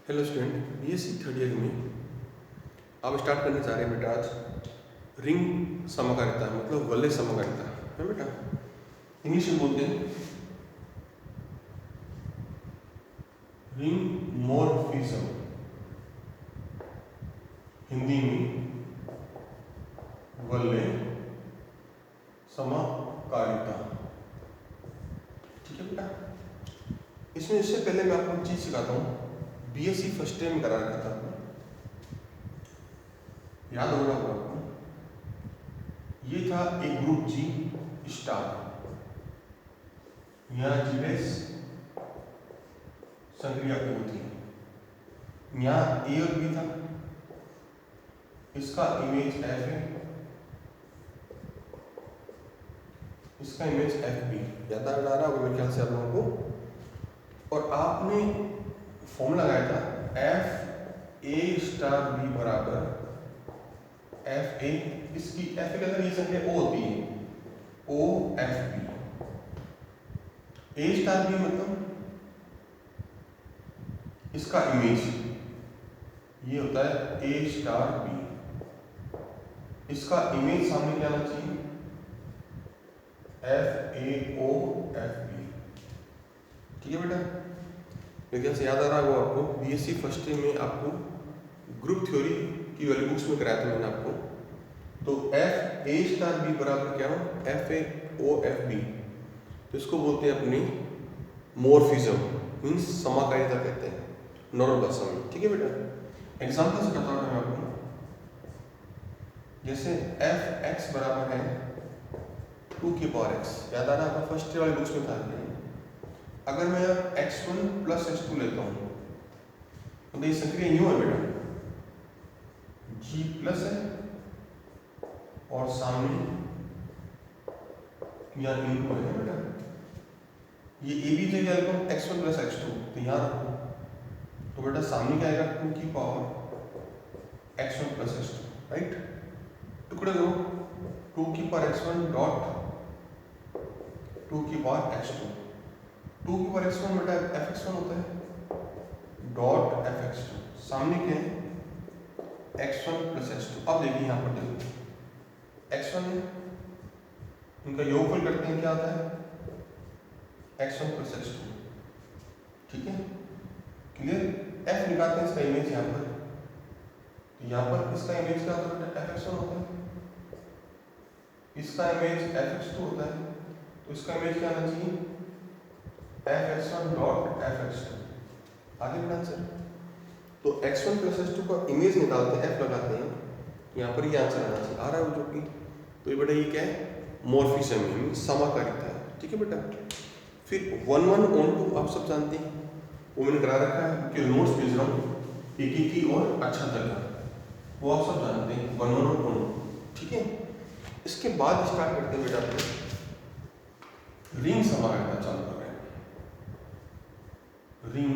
Hello student, BSc third year में आप start करने जा रहे हैं बेटा आज रिंग समकारिता मतलब वलय समकारिता है बेटा। इंग्लिश में बोलते हैं रिंग मॉर्फिज्म, हिंदी में वलय समकारिता। ठीक है बेटा। इसमें इससे पहले मैं आपको एक चीज सिखाता हूँ, बीएससी फर्स्ट ईयर में करा रखा था, याद होगा आपको। ये था एक ग्रुप जी स्टार, यहाँ जीएस संक्रिया होती है, यहाँ ए और बी था, इसका इमेज एफ है, इसका इमेज एफ बी। याद आ रहा होगा मेरे ख्याल से आप लोगों को। और आपने फॉर्मूला लगाया था एफ ए स्टार बी बराबर एफ ए, इसकी एफ के अंदर ये संख्या ओ होती है, O F B. A star B मतलब इसका इमेज ये होता है ए स्टार बी, इसका इमेज सामने क्या आना चाहिए, F A O F B. ठीक है बेटा। मेरे ख्याल से याद आ रहा होगा आपको, बीएससी फर्स्ट ईयर में आपको ग्रुप थ्योरी की वाली बुक्स में कराया था मैंने आपको। तो एफ ए स्टार बी बराबर क्या हो, F A O F B. तो इसको बोलते हैं अपनी मॉर्फिज्म, मीन्स समाकारिता कहते हैं नॉर्मल भाषा में। ठीक है बेटा। एग्जाम्पल से बताता हूँ मैं आपको। जैसे एफ एक्स बराबर है 2 की पावर एक्स, याद आ रहा है आपका फर्स्ट ईयर वाली बुक्स में था। अगर मैं x1 प्लस x2 लेता हूँ तो ये सक्रिय यूं है बेटा, g प्लस है और सामने यहाँ इनटू है बेटा। ये ए बी जगह लिखो x1 प्लस x2, तो यहाँ रखो तो बेटा सामने क्या आएगा 2 की power x1 plus x2, right. टुकड़े दो 2 की पावर x1 डॉट 2 की पावर x2। 2 की पावर x1 बेटा fx1 होता है डॉट fx2, सामने क्या है x1 प्लस x2। अब देखिए यहाँ पर देखो x1 है, इनका योगफल करते हैं, क्या आता है x1 प्लस x2। ठीक है, क्लियर। f निकालते हैं इसका इमेज यहाँ पर, तो यहाँ पर इसका इमेज क्या होता है fx1 होता है, इसका इमेज fx2 होता है, तो इसका इमेज क्या आना चाहिए fx1 डॉट fx2। आगे बढ़ा आंसर। तो x1 प्लस x2 का इमेज निकालते हैं, f लगाते हैं, यहाँ पर ये आंसर आना चाहिए, आ रहा है जो कि। तो ये बेटा ये क्या है, मॉर्फिज्म है, समाकारिता है। ठीक है बेटा। फिर 1 1 on 2 आप सब जानते हैं, वो मैंने करा रखा है कि नोट्स भेज रहा हूँ एक एक की और अच्छा तरीका, वो आप सब जानते हैं 1 1 on 2। ठीक है। इसके बाद स्टार्ट करते हैं बेटा अपने रिंग समाकारिता चालू कर रहे हैं। रिंग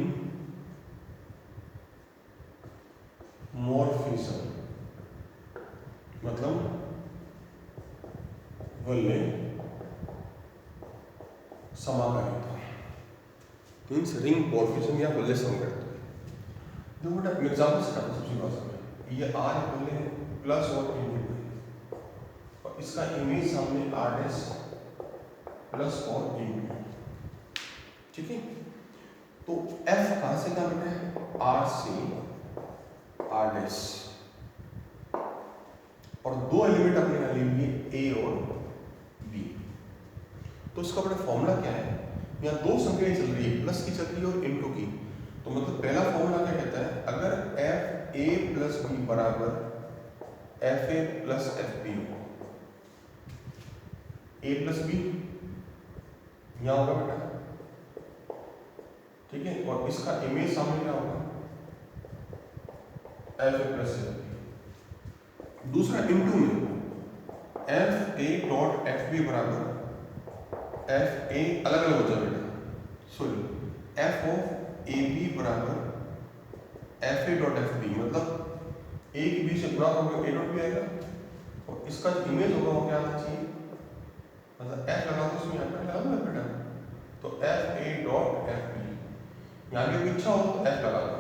मॉर्फिज्म मतलब वलय समाकारिता, मीन्स रिंग मॉर्फिज्म या वलय समाकारिता। देखो बेटा एग्जांपल से करते हैं। सबसे भाषा में ये आर वलय है प्लस और इनटू है, और इसका इमेज सामने आर डैश प्लस और इनटू। ठीक है। तो एफ कहां से क्या बेटा है, आर से आर डैश, और दो एलिमेंट अपने यहाँ ले लिए ए और बी। तो इसका बड़ा फॉर्मूला क्या है, यहाँ दो संख्याएं चल रही है, प्लस की चल रही है और इनटू की। तो मतलब पहला फॉर्मूला क्या कहता है, अगर एफ ए प्लस बी बराबर F A plus F B हो, ए प्लस बी यहाँ होगा बेटा। ठीक है। और इसका इमेज सामने क्या होगा, F A plus F B. दूसरा इनटू में F A dot F B बराबर एफ ए अलग अलग हो जाए बेटा, sorry F of A B बराबर F A dot F B, मतलब ए के बी से गुणा होगा ए डॉट बी आएगा, और इसका जो इमेज होगा वो क्या आना चाहिए, मतलब एफ लगा दो इसमें, यहाँ पर लगा दो बेटा, तो F A dot F B. यहाँ की इच्छा हो तो एफ लगा दो,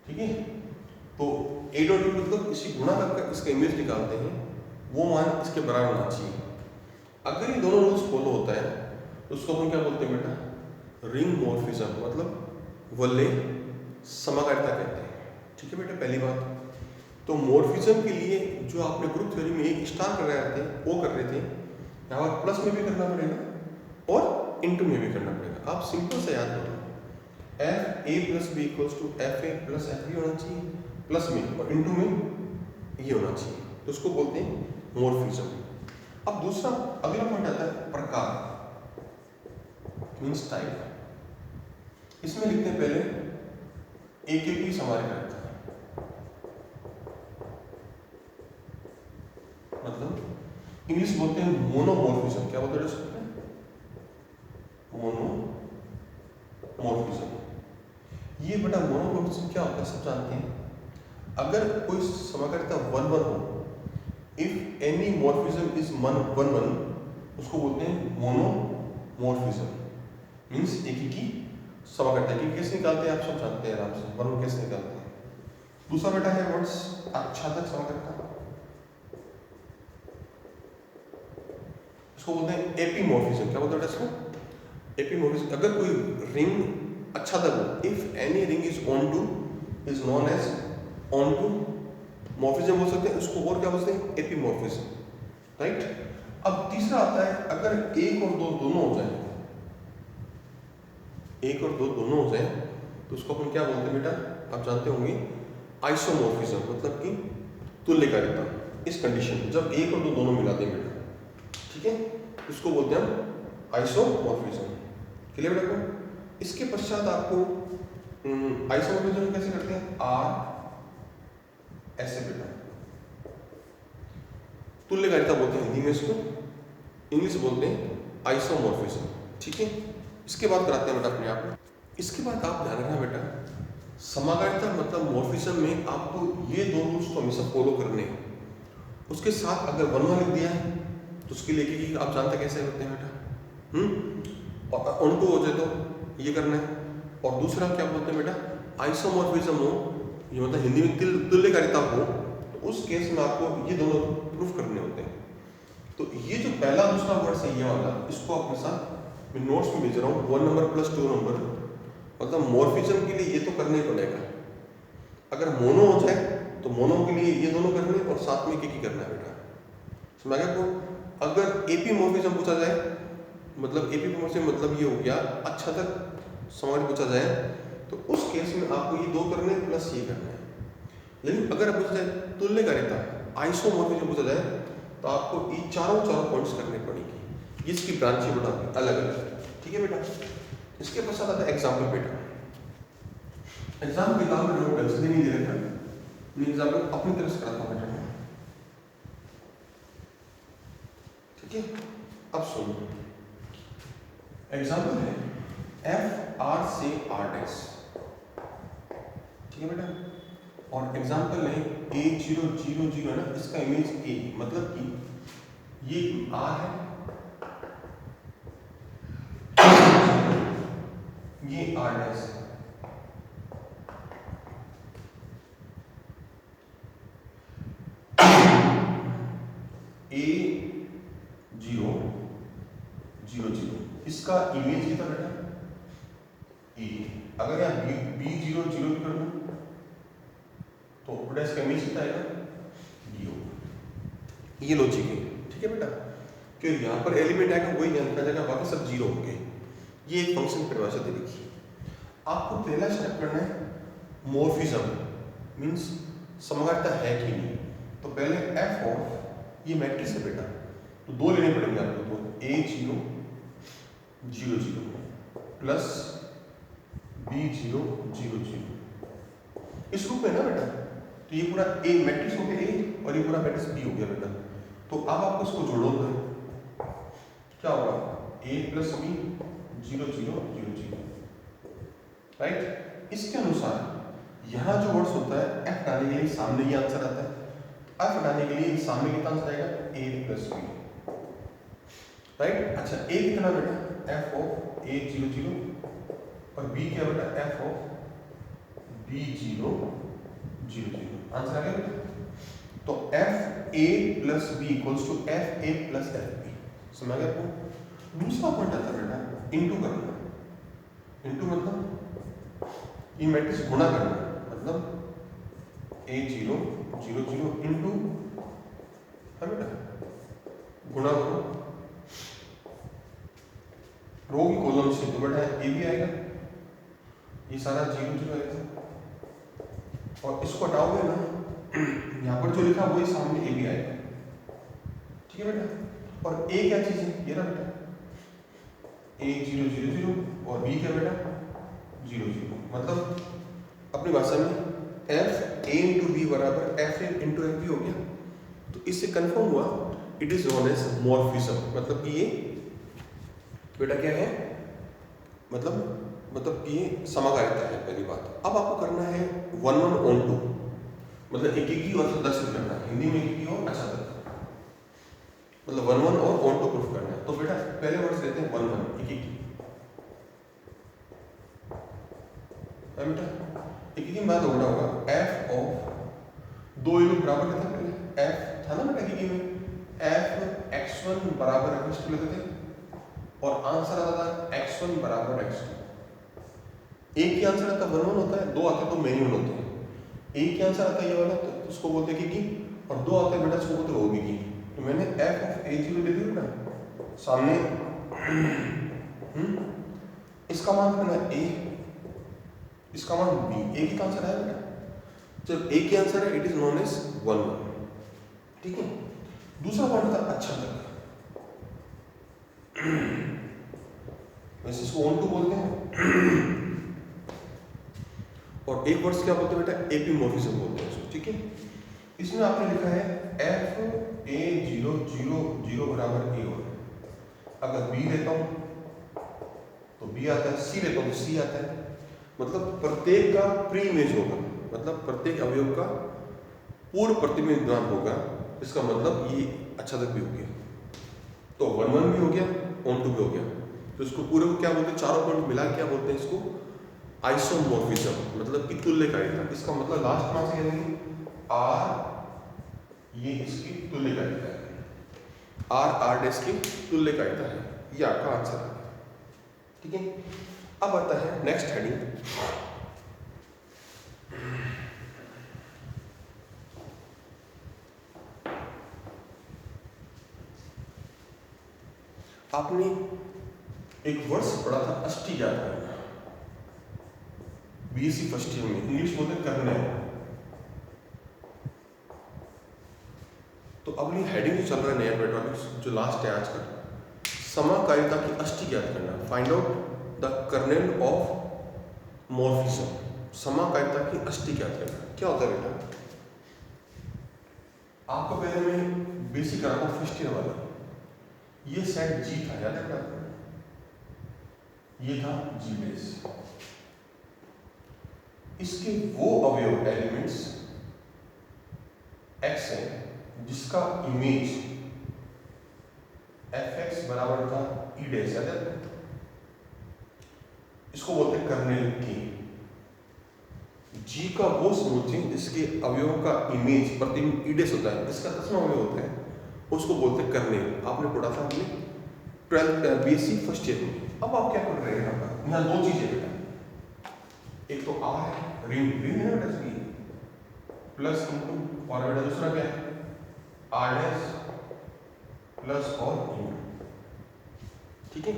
ठीक है। तो ए डॉट बी मतलब इसी गुणा करके इसका इमेज निकालते हैं, वो मान इसके बराबर होना चाहिए। अगर ये दोनों रूल्स फॉलो होता है तो उसको हम क्या बोलते हैं बेटा, रिंग मॉर्फिज्म, मतलब वल्ले समाकारिता कहते हैं। ठीक है बेटा, पहली बात। तो मॉर्फिज्म के लिए जो आपने ग्रुप थ्योरी में एक स्टार कर रहे थे वो कर रहे थे, यहाँ पर प्लस में भी करना पड़ेगा और इंटू में भी करना पड़ेगा। आप सिंपल से याद करो, F A plus B equals to F A plus F B होना चाहिए, प्लस में और इंटू में ये होना चाहिए, तो उसको बोलते हैं मॉर्फिज्म। अब दूसरा अगला पॉइंट आता है प्रकार, मीन्स टाइप। इसमें लिखते हैं पहले एक एक ही समाकारिता, मतलब इंग्लिश बोलते हैं मोनोमॉर्फिज्म। क्या बोलते हैं? मोनोमॉर्फिज्म। ये बेटा मोनोमॉर्फिज्म क्या होता है सब जानते हैं। अगर कोई समाकारिता 1 1 हो, इफ एनी मॉर्फिज्म इज 1 1, उसको बोलते हैं मोनोमॉर्फिज्म, मीन्स एक ही की समाकारिता। की कैसे निकालते हैं आप सब जानते हैं आराम से, 1 कैसे निकालते हैं। दूसरा बेटा है वर्ड्स आच्छादक समाकारिता, इसको बोलते हैं एपीमॉर्फिज्म। क्या बोलते हैं इसको? एपीमॉर्फिज्म। अगर कोई रिंग आच्छादक हो, if any ring is onto is known as onto morphism बोल सकते हैं, उसको और क्या बोलते हैं? Epimorphism, right. अब तीसरा आता है अगर एक और दो दोनों हो जाए, एक और दो दोनों हो जाए तो उसको अपन क्या बोलते हैं बेटा, आप जानते होंगे, आइसोमॉर्फिज्म, मतलब कि तुल्यकारिता। इस कंडीशन में जब एक और दो दोनों मिलाते हैं बेटा, ठीक है, इसको बोलते हैं हम आइसोमॉर्फिज्म। क्लियर बेटा को? इसके पश्चात आपको आइसोमॉर्फिज्म कैसे करते हैं? आर ऐसे बेटा, तुल्यकारिता बोलते हैं हिंदी में इसको, इंग्लिश बोलते हैं आइसोमॉर्फिज्म। ठीक है, इसके बाद कराते हैं बेटा अपने आप। इसके बाद आप ध्यान रखना बेटा, समाकारिता मतलब मॉर्फिज्म में आपको ये दो रूल्स को हमेशा फॉलो करने हैं। उसके साथ अगर 1 1 लिख दिया है तो उसके लिए कि आप जानते कैसे करते हैं बेटा, और ऑन टू हो जाए तो ये करना है। और दूसरा क्या बोलते हैं बेटा, आइसोमॉर्फिज्म हो, ये मतलब हिंदी में तुल्यकारिता हो, तो उस केस में आपको ये दोनों प्रूफ करने होते हैं। तो ये जो पहला दूसरा वर्ड है ये वाला, इसको अपने साथ मैं नोट्स में भेज रहा हूँ, 1 नंबर प्लस 2 नंबर, मतलब मॉर्फिज्म के लिए ये तो करना ही पड़ेगा। अगर मोनो हो जाए तो मोनो के लिए ये दोनों करने और साथ में एक करना है बेटा, समझ गया आपको? अगर एपीमॉर्फिज्म पूछा जाए, मतलब एपीमॉर्फिज्म मतलब ये हो गया आच्छादक समाकारिता पूछा जाए, तो उस केस में आपको ये दो करने प्लस ये करना है। लेकिन अगर पूछा जाए तुल्यकारिता, आइसोमॉर्फिज्म पूछा जाए, तो आपको ये चारों पॉइंट्स करने पड़ेंगे। इसकी ब्रांचें बता अलग अलग, ठीक है बेटा। इसके पश्चात आता है एग्जाम्पल बेटा। एग्जाम किताब में लोग ढंग से नहीं दे रहे थे, मैं एग्जाम्पल अपनी तरफ से कराता हूँ बेटा, ठीक है। अब सुनो, एग्जाम्पल है एफ आर से आर डैश, ठीक है बेटा। और एग्जाम्पल है A0 0 0 है ना, इसका इमेज A, मतलब कि ये R है, ये R डैश है। A0 0 0 इसका इमेज कितना बेटा? A। अगर यहाँ B0 0 भी कर दूं तो बेटा इसका इमेज कितना आएगा? B होगा। ये लॉजिक है, ठीक है बेटा। कि यहाँ पर एलिमेंट आएगा वही यहाँ लिखा जाएगा, बाकी सब 0 होंगे। ये एक फंक्शन की परिभाषा दे रखी। आपको पहला स्टेप करना है मॉर्फिज्म, मीन्स समाकारिता है कि नहीं। तो पहले एफ ऑफ, ये मैट्रिक्स है बेटा, तो दो लेने पड़ेंगे आपको, तो A0 0 0 प्लस B0 0 0 इस रूप में ना बेटा। तो ये पूरा ए मैट्रिक्स हो गया ए और ये पूरा मैट्रिक्स बी हो गया बेटा। तो अब आपको इसको जोड़ोगे, क्या होगा? ए प्लस बी 0 0 0 0, राइट। इसके अनुसार यहाँ जो वर्ड्स होता है एफ डालने के लिए सामने ये आंसर आता है, एफ डालने के लिए सामने कितना आंसर आएगा? ए प्लस बी, राइट। अच्छा, ए कितना बेटा? एफ ऑफ A0 0 और बी क्या बेटा? F of B0 0 0। आंसर आ गया बेटा। तो FA plus B equals to FA plus FB। समझ गया आपको। दूसरा पॉइंट आता है बेटा इनटू करना। इनटू मतलब ये मैट्रिक्स गुणा करना, मतलब A0 0 0 इनटू है बेटा, गुणा करो रो की कॉलम से, तो बेटा ए भी आएगा, ये सारा 0 0 आएगा, और इसको हटाओगे ना, यहाँ पर जो लिखा वही सामने ए भी आएगा। ठीक है बेटा। और ए क्या चीज है, ये ना बेटा A0 0 0 और B क्या बेटा 0 0, मतलब अपनी भाषा में F A इंटू बी बराबर F A into F B हो गया। तो इससे कंफर्म हुआ it is known as morphism, मतलब कि ये बेटा क्या है, मतलब कि ये समकालिकता है पहली बात। अब आपको करना है 1 1 on 2, मतलब एक ही और दर्शित करना है, हिंदी में एक ही और अच्छा तक, मतलब 1 1 और on 2 प्रूफ करना है। तो बेटा पहले वर्ड्स लेते हैं 1 1 एक ही बेटा, एक ही बात होगा f ऑफ दो ये लोग बराबर लेते हैं, पहले f था ना बेटा एक ही में, f x1 बराबर x2 लेते थे और आंसर आता था x1 बराबर x2। एक ही आंसर आता 1 1 होता है, दो आते तो मेनी 1 होते हैं। एक ही आंसर आता है ये वाला, तो उसको बोलते हैं कि, और दो आते हैं बेटा उसको बोलते होगी की। तो मैंने f ऑफ a0 ले लिया ना सामने, इसका मान कितना है a, इसका मान b, एक ही आंसर है बेटा। जब एक ही आंसर है इट इज नोन एज 1 1। ठीक है। दूसरा पॉइंट था अच्छा तक, वैसे इसको ऑन टू बोलते हैं, और एक वर्ड्स क्या बोलते हैं बेटा एपीमॉर्फिज्म बोलते हैं इसको। ठीक है। इसमें आपने लिखा है f A0 0 0 बराबर a, और अगर b लेता हूं तो b आता है, c लेता हूं तो c आता है, मतलब प्रत्येक का प्री इमेज होगा, मतलब प्रत्येक अवयव का पूर्व प्रतिबिंब होगा। इसका मतलब ये अच्छा तक भी हो गया, तो 1 1 भी हो गया, on 2 भी हो गया। तो इसको पूरे को क्या बोलते हैं, चारों पॉइंट मिला क्या बोलते हैं इसको, आइसोमॉर्फिज्म, मतलब कि तुल्यकालिकता। इसका मतलब लास्ट में से यानी r ये इसकी तुल्यकालिकता है, r डैश की तुल्यकालिकता है, ये आपका आंसर है। ठीक है। अब आता है नेक्स्ट हेडिंग, आपने एक वर्ड्स पढ़ा था अष्टी याद करना, बीएससी फर्स्ट ईयर में, इंग्लिश बोलते करना है। तो अगली हेडिंग जो चल रहा है नया पेट्रोलिक्स जो लास्ट है आज का, समकालिकता की अष्टी याद करना, find out the kernel of morphism. समकालिकता की अष्टी याद करना क्या होता है बेटा, आपको पहले मैं बेसिक करा था फर्स्ट ईयर वाला, ये सेट जी था, याद है आपको, ये था जी बेस, इसके वो अवयव एलिमेंट्स x है जिसका इमेज fx बराबर था ई डैश, याद है, इसको बोलते हैं कर्नेल के। जी का वो समूह जिसके अवयवों का इमेज प्रतिबिंब ई डैश होता है, जिसका 10वां अवयव होता है, उसको बोलते हैं कर्नेल। आपने पढ़ा था हमने 12th बीएससी फर्स्ट ईयर में। अब आप क्या कर रहे हैं यहाँ दो चीजें बेटा, एक तो r है, रिंग रिंग है ना बेटा इसकी, प्लस इंटू, और बेटा दूसरा क्या है r डैश प्लस और इंटू। ठीक है।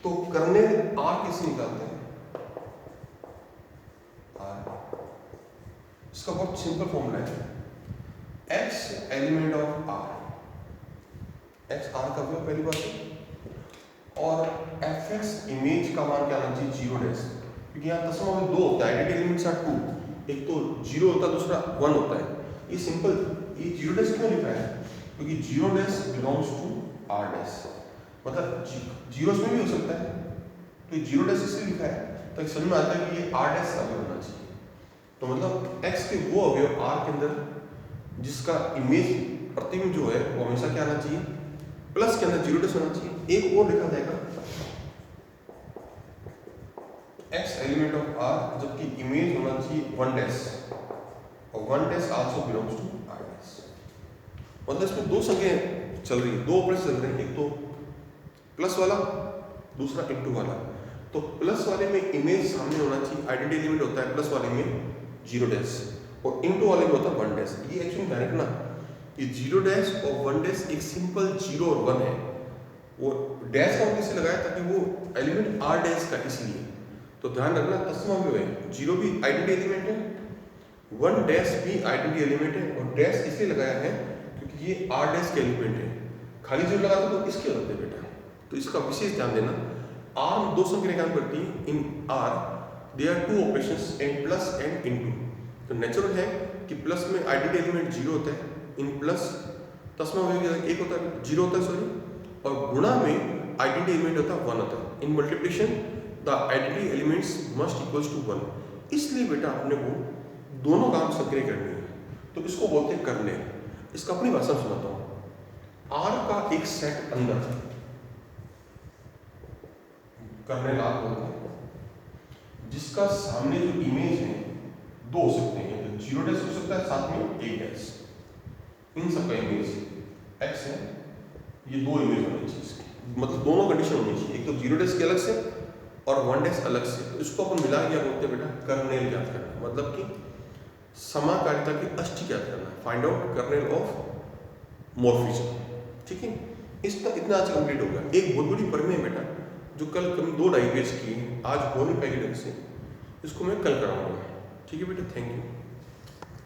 तो कर्नेल r कैसे निकालते हैं, r, इसका बहुत सिंपल फॉर्मूला है, x element of r, x r का अवयव पहली बात है, और fx इमेज का मान क्या आना चाहिए 0 डैश, क्योंकि यहाँ 10वां में दो होता है, आइडेंटिटी एलिमेंट्स आर 2, एक तो 0 होता है दूसरा 1 होता है। ये सिंपल, ये 0 डैश क्यों लिखा है, क्योंकि 0 dash belongs to r dash, मतलब जीरोस में भी हो सकता है, तो ये 0 डैश इसलिए लिखा है तो समझ में आता है कि ये r डैश का अवयव होना चाहिए। तो मतलब x के वो अवयव r के अंदर जिसका इमेज प्रतिबिंब जो है वो हमेशा क्या आना चाहिए, प्लस के अंदर 0 डैश होना चाहिए। एक और लिखा जाएगा x एलिमेंट ऑफ R जबकि इमेज होना चाहिए 1 डैश और 1 dash also belongs to R dash. मतलब इसमें दो संख्याएं चल रही है, दो ऑपरेशन चल रहे हैं, एक तो प्लस वाला, दूसरा इनटू वाला। तो प्लस वाले में इमेज सामने होना चाहिए, आइडेंटिटी एलिमेंट होता है प्लस वाले में 0 डैश और इनटू वाले में होता है 1 डैश। ये एक्चुअली डायरेक्ट ना, ये 0 डैश और 1 डैश एक सिंपल 0 और 1 है। वो डैश का उद्देश्य लगाया ताकि वो एलिमेंट R डैश का, इसलिए तो ध्यान रखना तस्मा भी है, 0 भी आइडेंटिटी एलिमेंट है, 1 डैश भी आइडेंटिटी एलिमेंट है और डैश इसलिए लगाया है क्योंकि ये R डैश के एलिमेंट है। खाली 0 लगा दो तो इसके होते बेटा, तो इसका विशेष ध्यान देना। R दो संख्याएं काम करती है, in R there are 2 operations and plus and into. तो नेचुरल है कि प्लस में आइडेंटिटी एलिमेंट 0 होता है, इन प्लस तस्मा एक होता है 0 होता है सॉरी, और गुणा में आइडेंटिटी एलिमेंट होता है 1 होता है। In multiplication the identity elements must equals to 1। इसलिए बेटा अपने को दोनों काम सक्रिय करने हैं, तो इसको बोलते हैं करने। इसका अपनी भाषा में सुनाता हूँ। R का एक सेट अंदर करने लाभ बोलते हैं, जिसका सामने जो इमेज है दो हो सकते हैं, 0 डैश हो सकता है साथ में 1 डैश। इन सबका इमेज x है, ये दो इमेज होनी चाहिए इसकी, मतलब दोनों कंडीशन होनी चाहिए, एक तो 0 डैश के अलग से और 1 डैश अलग से। तो इसको अपन मिला के बोलते हैं बेटा कर्नेल ज्ञात करना, मतलब कि समाकारिता की अष्टी ज्ञात करना, find out kernel of morphism. ठीक है, इसका इतना आज कंप्लीट होगा। एक बहुत बड़ी प्रमेय है बेटा जो कल कभी 2-2.5 पेज की, आज हो नहीं पाएगी ढंग से, इसको मैं कल कराऊंगा। ठीक है बेटा, थैंक यू।